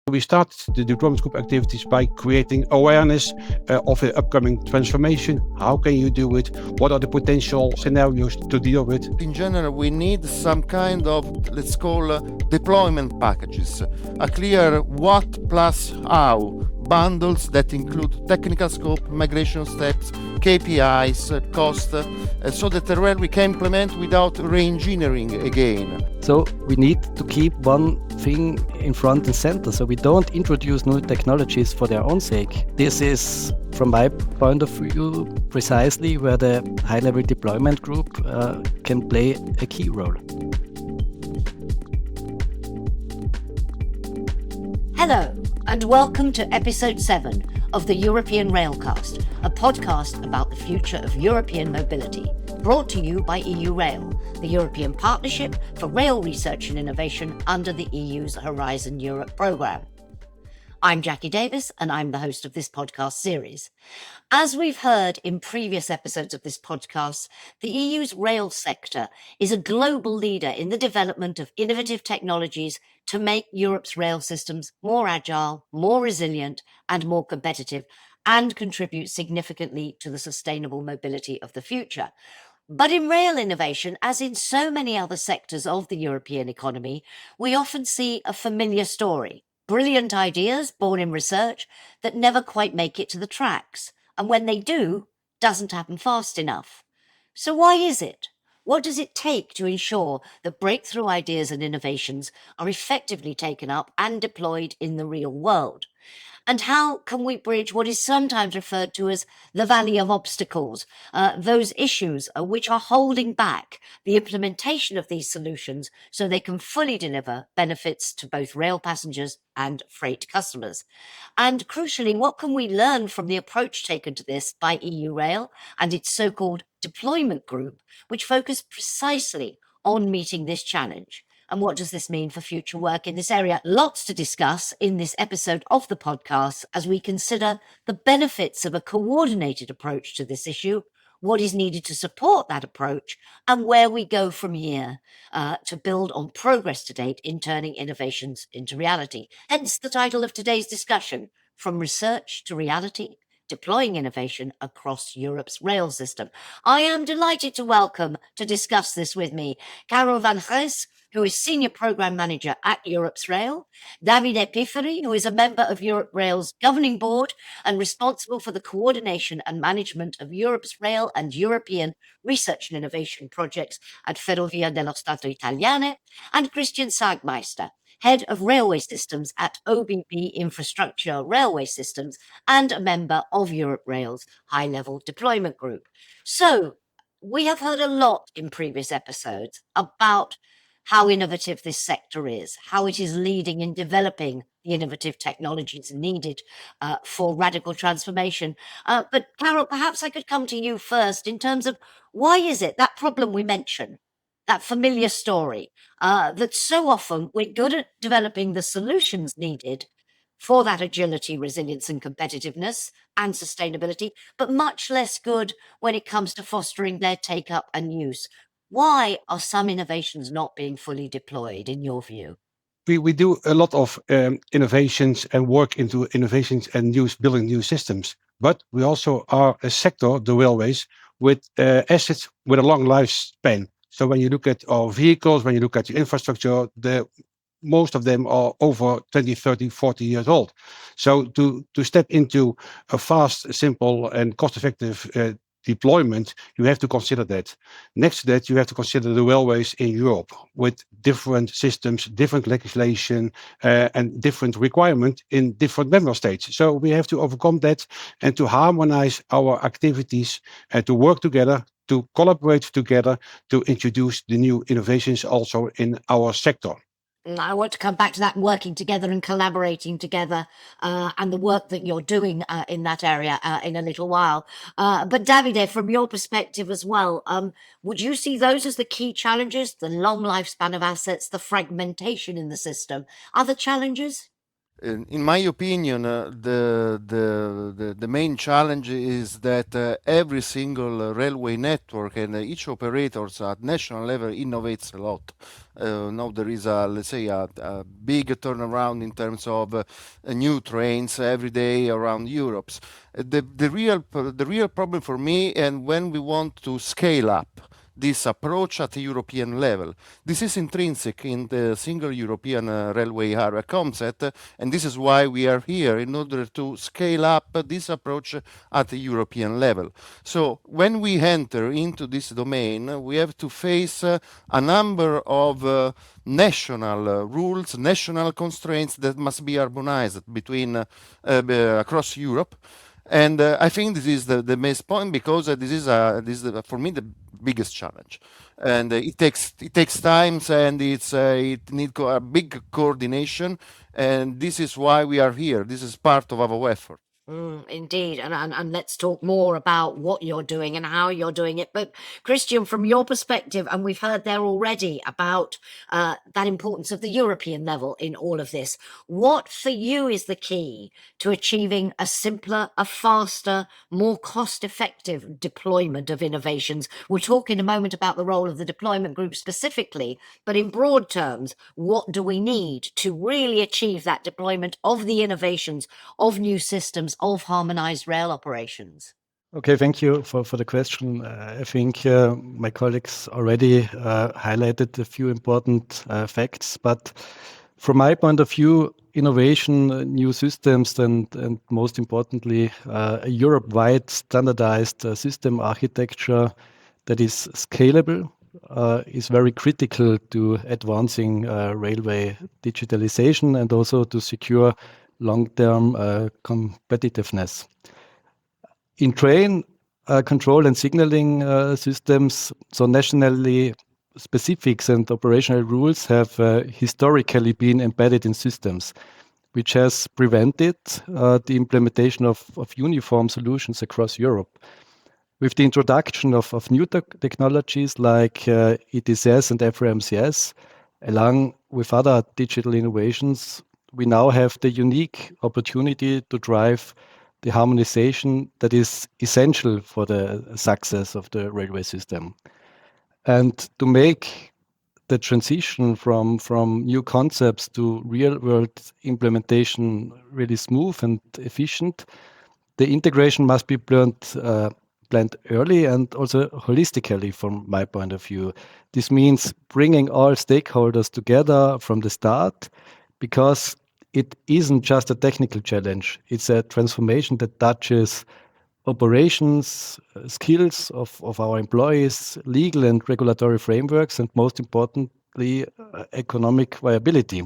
We start the deployment group activities by creating awareness of the upcoming transformation. How can you do it? What are the potential scenarios to deal with? In general, we need some kind of, let's call, deployment packages. A clear what plus how bundles that include technical scope, migration steps, KPIs, cost, so that the railway can implement without re-engineering again. So we need to keep one thing in front and center, so we don't introduce new technologies for their own sake. This is, from my point of view, precisely where the high-level deployment group can play a key role. Hello, and welcome to episode 7 of the European Railcast, a podcast about the future of European mobility, brought to you by EU Rail, the European Partnership for Rail Research and Innovation under the EU's Horizon Europe programme. I'm Jacki Davis, and I'm the host of this podcast series. As we've heard in previous episodes of this podcast, the EU's rail sector is a global leader in the development of innovative technologies to make Europe's rail systems more agile, more resilient, and more competitive, and contribute significantly to the sustainable mobility of the future. But in rail innovation, as in so many other sectors of the European economy, we often see a familiar story. Brilliant ideas born in research that never quite make it to the tracks. And when they do, doesn't happen fast enough. So why is it? What does it take to ensure that breakthrough ideas and innovations are effectively taken up and deployed in the real world? And how can we bridge what is sometimes referred to as the valley of obstacles, those issues which are holding back the implementation of these solutions so they can fully deliver benefits to both rail passengers and freight customers? And crucially, what can we learn from the approach taken to this by EU Rail and its so-called deployment group, which focus precisely on meeting this challenge? And what does this mean for future work in this area? Lots to discuss in this episode of the podcast as we consider the benefits of a coordinated approach to this issue, what is needed to support that approach, and where we go from here to build on progress to date in turning innovations into reality. Hence the title of today's discussion, From Research to Reality, Deploying Innovation Across Europe's Rail System. I am delighted to welcome to discuss this with me Karel van Gils, who is Senior Programme Manager at Europe's Rail, Davide Pifferi, who is a member of Europe Rail's Governing Board and responsible for the coordination and management of Europe's Rail and European Research and Innovation projects at Ferrovie dello Stato Italiane, and Christian Sagmeister, Head of Railway Systems at ÖBB-Infrastruktur Railway Systems and a member of Europe Rail's high-level deployment group. So, we have heard a lot in previous episodes about how innovative this sector is, how it is leading in developing the innovative technologies needed for radical transformation. But Karel, perhaps I could come to you first in terms of why is it that problem we mentioned, that familiar story, that so often we're good at developing the solutions needed for that agility, resilience and competitiveness and sustainability, but much less good when it comes to fostering their take-up and use. Why are some innovations not being fully deployed, in your view? We do a lot of innovations and work into innovations and building new systems. But we also are a sector, the railways, with assets with a long lifespan. So when you look at our vehicles, when you look at the infrastructure, most of them are over 20, 30, 40 years old. So to step into a fast, simple and cost-effective deployment, you have to consider that. Next to that, you have to consider the railways in Europe with different systems, different legislation, and different requirements in different member states. So we have to overcome that and to harmonize our activities and to work together, to collaborate together, to introduce the new innovations also in our sector. I want to come back to that working together and collaborating together and the work that you're doing in that area in a little while. But Davide, from your perspective as well, would you see those as the key challenges, the long lifespan of assets, the fragmentation in the system? Other challenges? In my opinion, the main challenge is that every single railway network and each operators at national level innovates a lot. Now there is let's say a big turnaround in terms of new trains every day around Europe. The real problem for me, and when we want to scale up this approach at the European level. This is intrinsic in the single European railway area concept, and this is why we are here in order to scale up this approach at the European level. So when we enter into this domain, we have to face a number of national rules, national constraints that must be harmonized between across Europe. And I think this is the main point, because this is for me the biggest challenge, and it takes time, and it needs a big coordination, and this is why we are here. This is part of our effort. Indeed, and let's talk more about what you're doing and how you're doing it. But Christian, from your perspective, and we've heard there already about that importance of the European level in all of this. What for you is the key to achieving a simpler, a faster, more cost-effective deployment of innovations? We'll talk in a moment about the role of the deployment group specifically, but in broad terms, what do we need to really achieve that deployment of the innovations, of new systems, of harmonized rail operations? Okay, thank you for the question. I think my colleagues already highlighted a few important facts, but from my point of view, innovation, new systems, and most importantly, a Europe-wide standardized system architecture that is scalable is very critical to advancing railway digitalization and also to secure long-term competitiveness. In train control and signaling systems, so nationally specifics and operational rules have historically been embedded in systems, which has prevented the implementation of uniform solutions across Europe. With the introduction of new technologies like ETCS and FRMCS, along with other digital innovations, we now have the unique opportunity to drive the harmonization that is essential for the success of the railway system. And to make the transition from new concepts to real-world implementation really smooth and efficient, the integration must be planned early and also holistically from my point of view. This means bringing all stakeholders together from the start, because it isn't just a technical challenge. It's a transformation that touches operations, skills of our employees, legal and regulatory frameworks, and most importantly, economic viability.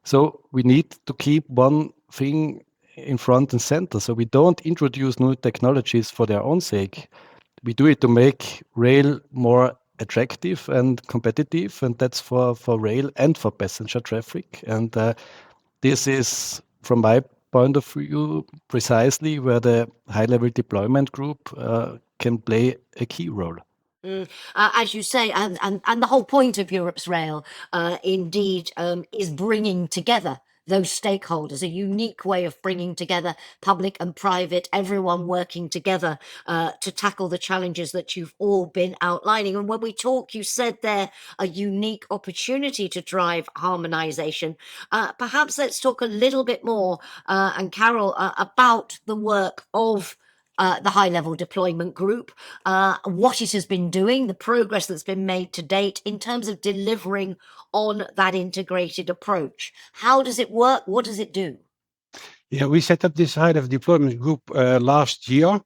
So we need to keep one thing in front and center. So we don't introduce new technologies for their own sake. We do it to make rail more attractive and competitive, and that's for rail and for passenger traffic. And this is, from my point of view, precisely where the high-level deployment group can play a key role. As you say, and the whole point of Europe's rail, indeed, is bringing together those stakeholders, a unique way of bringing together public and private, everyone working together to tackle the challenges that you've all been outlining. And when we talk, you said there, a unique opportunity to drive harmonization. Perhaps let's talk a little bit more, and Karel, about the work of the high-level deployment group, what it has been doing, the progress that's been made to date in terms of delivering on that integrated approach. How does it work? What does it do? Yeah, we set up this high-level deployment group last year,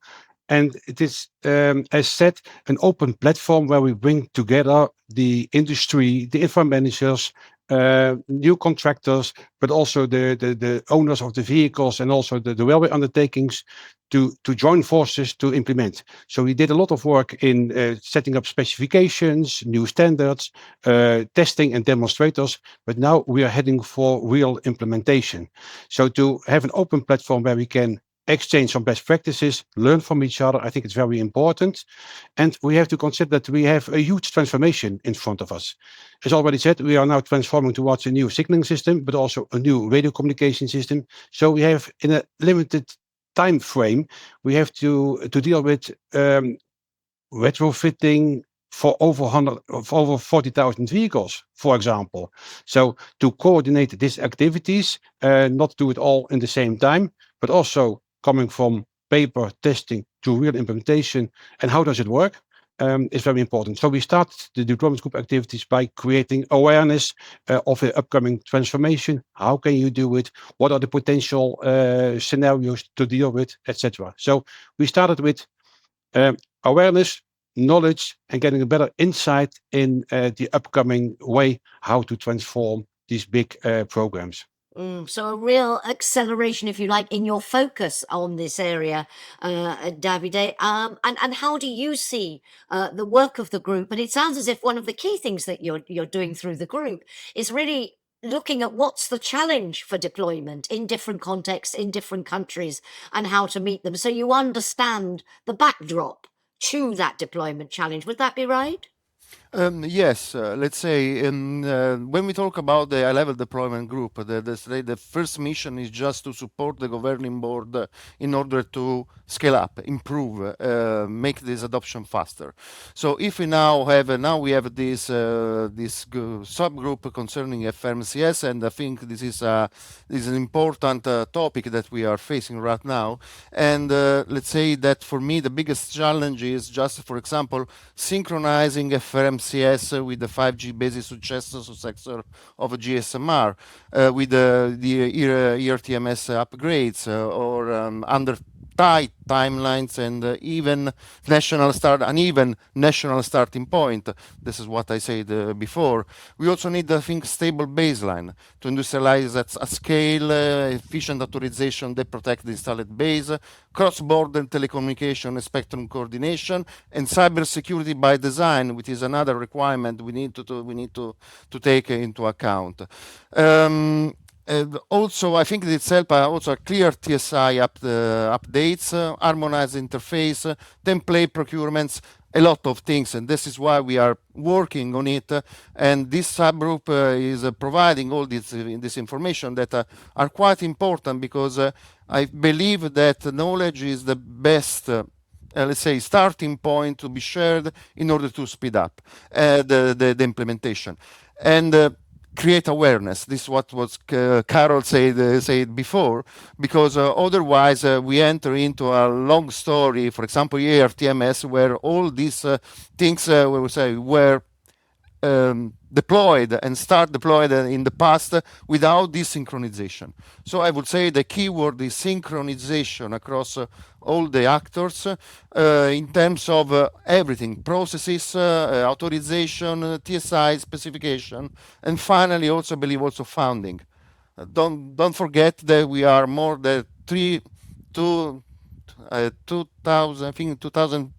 and it is, as said, an open platform where we bring together the industry, the infra managers, new contractors, but also the owners of the vehicles and also the railway undertakings to join forces to implement. So we did a lot of work in setting up specifications, new standards, testing and demonstrators, but now we are heading for real implementation. So to have an open platform where we can exchange some best practices, learn from each other. I think it's very important. And we have to consider that we have a huge transformation in front of us. As already said, we are now transforming towards a new signaling system, but also a new radio communication system. So we have, in a limited time frame, we have to deal with retrofitting for over 40,000 vehicles, for example. So to coordinate these activities, not do it all in the same time, but also coming from paper testing to real implementation, and how does it work, is very important. So we start the deployment group activities by creating awareness of the upcoming transformation. How can you do it? What are the potential scenarios to deal with, etc. So we started with awareness, knowledge, and getting a better insight in the upcoming way how to transform these big programs. So a real acceleration, if you like, in your focus on this area, Davide. And how do you see the work of the group? And it sounds as if one of the key things that you're doing through the group is really looking at what's the challenge for deployment in different contexts, in different countries, and how to meet them. So you understand the backdrop to that deployment challenge. Would that be right? Yes, let's say when we talk about the high-level deployment group, the first mission is just to support the governing board in order to scale up, improve, make this adoption faster. So if we now have this subgroup concerning FMCS, and I think this is an important topic that we are facing right now. And let's say that for me the biggest challenge is just, for example, synchronizing FMCS with the 5G basic successor of GSMR, with the ERTMS upgrades, or under tight timelines, and even uneven national starting point. This is what I said before. We also need, I think, stable baseline to industrialize at scale, efficient authorization that protect the installed base, cross-border telecommunication and spectrum coordination, and cybersecurity by design, which is another requirement we need to take into account. Also, I think it's help also clear TSI updates, harmonized interface, template procurements, a lot of things, and this is why we are working on it. And this subgroup is providing all this information that are quite important, because I believe that knowledge is the best, let's say, starting point to be shared in order to speed up the implementation. And create awareness. This is what was Karel said before, because otherwise we enter into a long story. For example, ERTMS, where all these things were deployed and start deployed in the past without this synchronization. So I would say the key word is synchronization across all the actors in terms of everything: processes, authorization, TSI specification, and finally also believe also funding. Don't forget that we are more than 2,000, I think 2,000,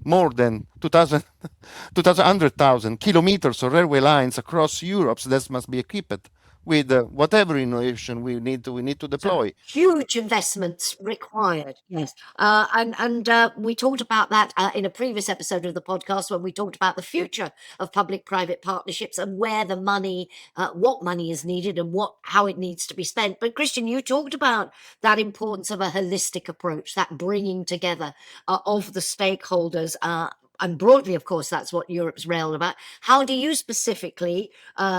more than 100,000 kilometers of railway lines across Europe. So that must be equipped with whatever innovation we need to deploy. So huge investments required. Yes, and we talked about that in a previous episode of the podcast, when we talked about the future of public-private partnerships and where the money, what money is needed, and how it needs to be spent. But Christian, you talked about that importance of a holistic approach, that bringing together of the stakeholders. And broadly, of course, that's what Europe's Rail about. How do you specifically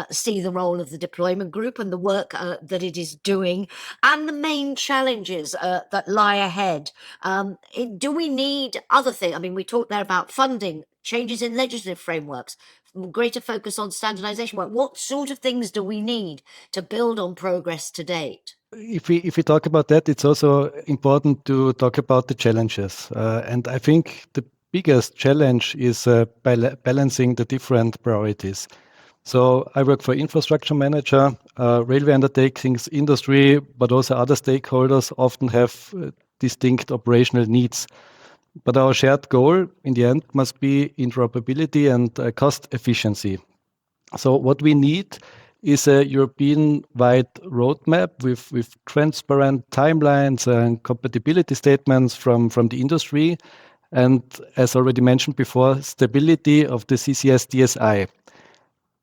see the role of the deployment group and the work that it is doing, and the main challenges that lie ahead? Do we need other things? I mean, we talked there about funding, changes in legislative frameworks, greater focus on standardization work. What sort of things do we need to build on progress to date? If we talk about that, it's also important to talk about the challenges. And I think the biggest challenge is balancing the different priorities. So I work for infrastructure manager, railway undertakings, industry, but also other stakeholders often have distinct operational needs. But our shared goal in the end must be interoperability and cost efficiency. So what we need is a European-wide roadmap with transparent timelines and compatibility statements from the industry, and as already mentioned before, stability of the CCS DSI.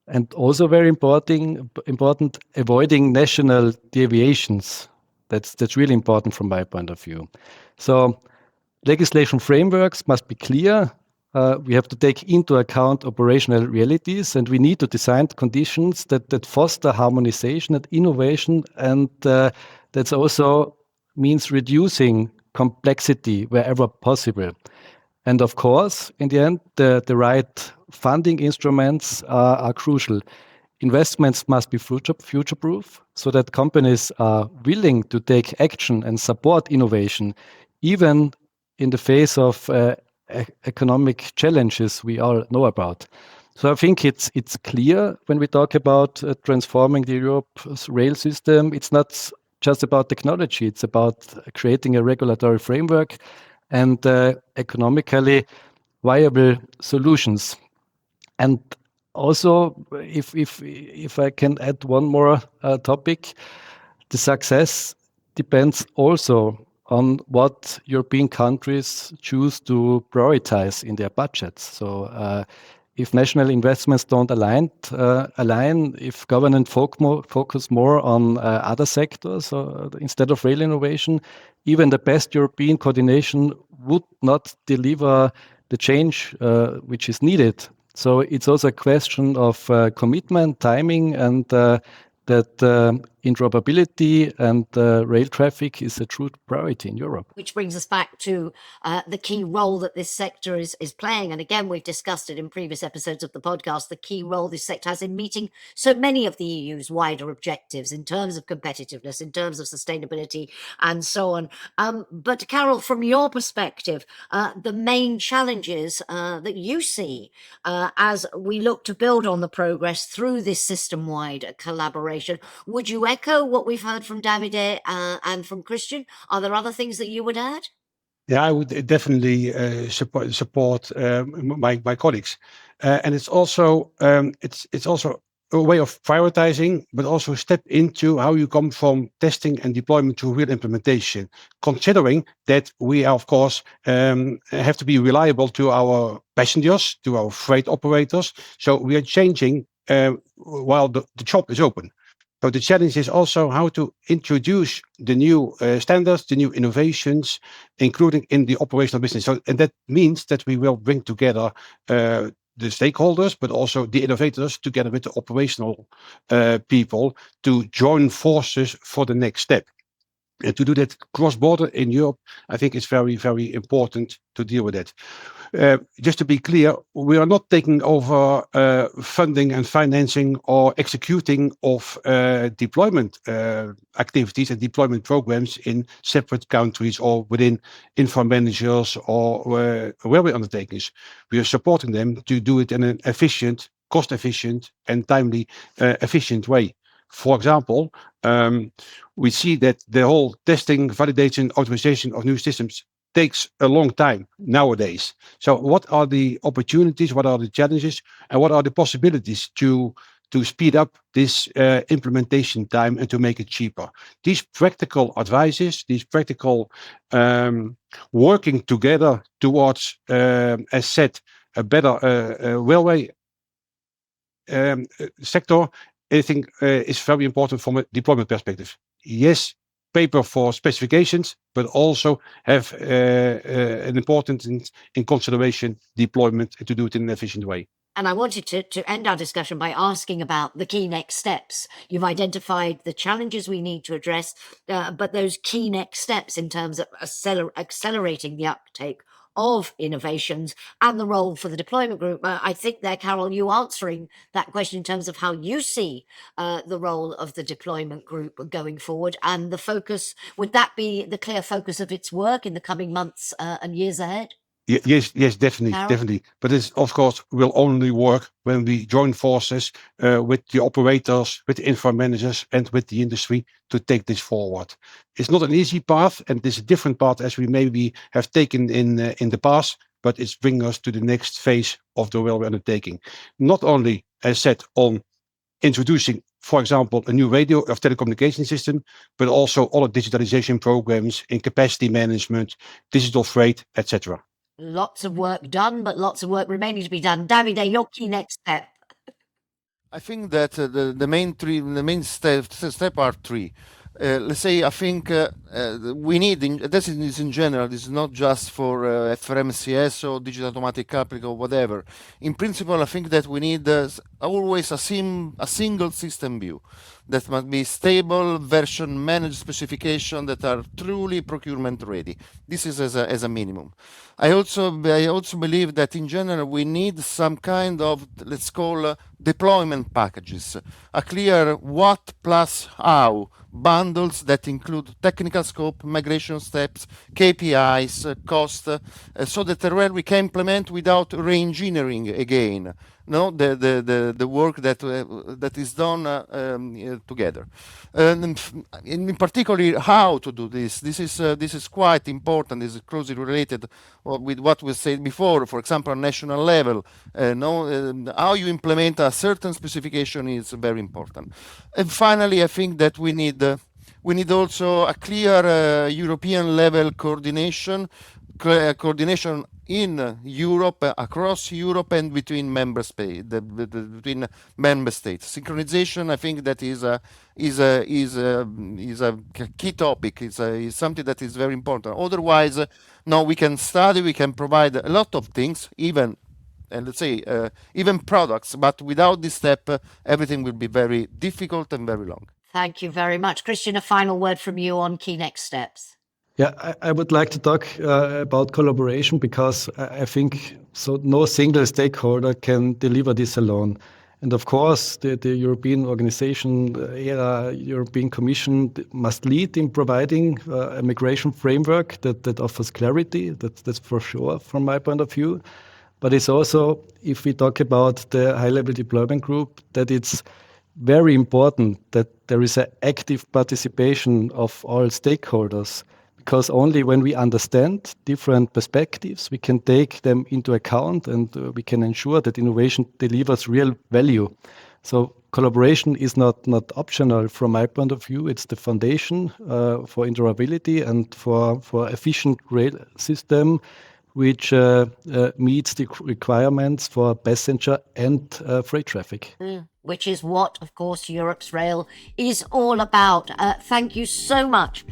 And also very important, avoiding national deviations. That's really important from my point of view. So legislation frameworks must be clear. We have to take into account operational realities, and we need to design conditions that foster harmonization and innovation, and that also means reducing complexity wherever possible. And of course, in the end, the right funding instruments are crucial. Investments must be future-proof so that companies are willing to take action and support innovation, even in the face of economic challenges we all know about. So I think it's clear when we talk about transforming the Europe's rail system, it's not just about technology, it's about creating a regulatory framework and economically viable solutions. And also, if I can add one more topic, the success depends also on what European countries choose to prioritize in their budgets. So if national investments don't align, if government focus more on other sectors instead of rail innovation, even the best European coordination would not deliver the change which is needed. So it's also a question of commitment, timing, and that interoperability and rail traffic is a true priority in Europe. Which brings us back to the key role that this sector is playing. And again, we've discussed it in previous episodes of the podcast, the key role this sector has in meeting so many of the EU's wider objectives in terms of competitiveness, in terms of sustainability, and so on. But Karel, from your perspective, the main challenges that you see as we look to build on the progress through this system-wide collaboration, would you echo what we've heard from Davide and from Christian? Are there other things that you would add? Yeah, I would definitely support my colleagues, and it's also a way of prioritizing, but also a step into how you come from testing and deployment to real implementation. Considering that we are, of course, have to be reliable to our passengers, to our freight operators. So we are changing while the shop is open. So the challenge is also how to introduce the new standards, the new innovations, including in the operational business. So, and that means that we will bring together the stakeholders, but also the innovators together with the operational people to join forces for the next step. And to do that cross-border in Europe, I think it's very, very important to deal with that. Just to be clear, we are not taking over funding and financing or executing of deployment activities and deployment programs in separate countries or within infra managers or railway undertakings. We are supporting them to do it in an efficient, cost-efficient, and timely efficient way. For example, we see that the whole testing, validation, authorization of new systems takes a long time nowadays. So what are the opportunities, what are the challenges, and what are the possibilities to speed up this implementation time and to make it cheaper? These practical advices, these practical working together towards, as said, a better railway sector, I think is very important from a deployment perspective. Yes, paper for specifications, but also have an importance in consideration deployment to do it in an efficient way. And I wanted to end our discussion by asking about the key next steps. You've identified the challenges we need to address, but those key next steps in terms of accelerating the uptake of innovations and the role for the deployment group. I think there, Karel, you answering that question in terms of how you see the role of the deployment group going forward and the focus. Would that be the clear focus of its work in the coming months and years ahead? Yes, definitely, Karel? definitely. But this, of course, will only work when we join forces with the operators, with the infra managers, and with the industry to take this forward. It's not an easy path, and it's a different path as we maybe have taken in the past, but it's bringing us to the next phase of the railway undertaking. Not only, as said, on introducing for example, a new radio or telecommunication system, but also all the digitalization programs in capacity management, digital freight, etc. Lots of work done, but lots of work remaining to be done. Davide, your key next step. I think that the main step are three. Let's say I think we need this is in general. This is not just for FRMCS or digital automatic coupling or whatever. In principle, I think that we need always a single system view that must be stable, version managed, specification that are truly procurement ready. This is as a minimum. I also believe that in general we need some kind of, let's call deployment packages, a clear what plus how bundles that include technical scope, migration steps, KPIs, cost, so that we can implement without re-engineering again. No, the work that is done together, and in particular how to do this. This is quite important. This is closely related with what we said before. For example, on national level, how you implement a certain specification is very important. And finally, I think that we need also a clear European level coordination in Europe, across Europe, and between member states. Synchronization, I think, that is a key topic. Is something that is very important. Otherwise, no, we can study, we can provide a lot of things, even let's say even products, but without this step, everything will be very difficult and very long. Thank you very much. Christian, a final word from you on key next steps. Yeah, I would like to talk about collaboration, because I think so no single stakeholder can deliver this alone. And of course, the European organization, European Commission, must lead in providing a migration framework that offers clarity. That's for sure from my point of view. But it's also, if we talk about the high-level deployment group, that it's very important that there is an active participation of all stakeholders. Because only when we understand different perspectives, we can take them into account, and we can ensure that innovation delivers real value. So collaboration is not optional from my point of view. It's the foundation for interoperability and for efficient rail system, which meets the requirements for passenger and freight traffic. Which is what, of course, Europe's Rail is all about. Thank you so much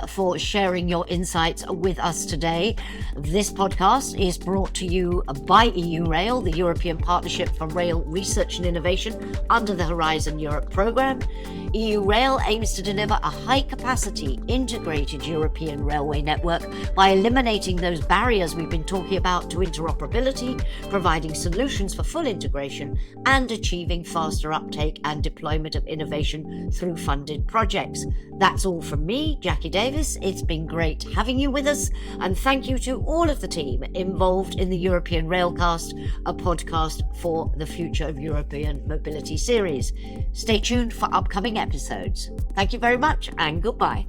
for sharing your insights with us today. This podcast is brought to you by EU Rail, the European Partnership for Rail Research and Innovation under the Horizon Europe programme. EU Rail aims to deliver a high-capacity, integrated European railway network by eliminating those barriers we've been talking about to interoperability, providing solutions for full integration, and achieving faster uptake and deployment of innovation through funded projects. That's all from me, Jacki Davis. It's been great having you with us, and thank you to all of the team involved in the European Railcast, a podcast for the Future of European Mobility series. Stay tuned for upcoming episodes. Thank you very much, and goodbye.